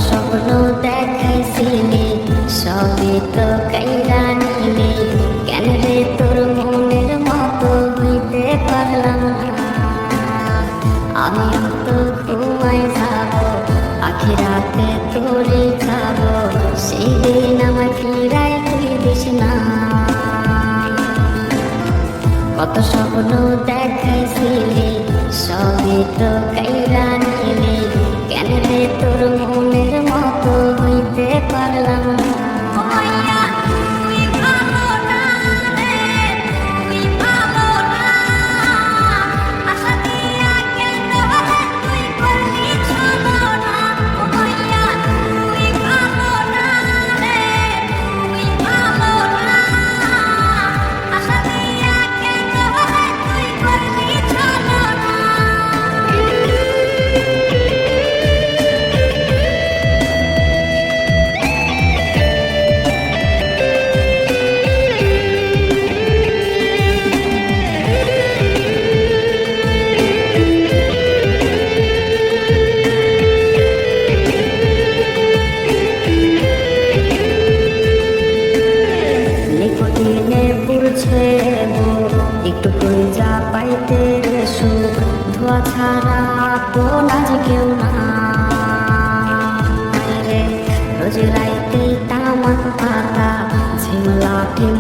স্বপ্ন দেখাইছিলি সবই তো কাইরা নিলি, কেন রে তোর মনের মতো হইতে পারলাম না। আমি তো ঘুমাই যাব, আখিরাতে তোরে যাব, সেই দিন আমার ফিরাই তুই দিস না। কত স্বপ্ন দেখাইছিলি সবই তো কাইরা নিলি, কেন রে তোর মনের মতো হইতে পারলাম না। একটু যা পাইতে সুখ, ধোয়া ছাড়া তো নাজ কেউ না রে। রোজ রাইতে তামাক পাতা ঝিমলা ঠিম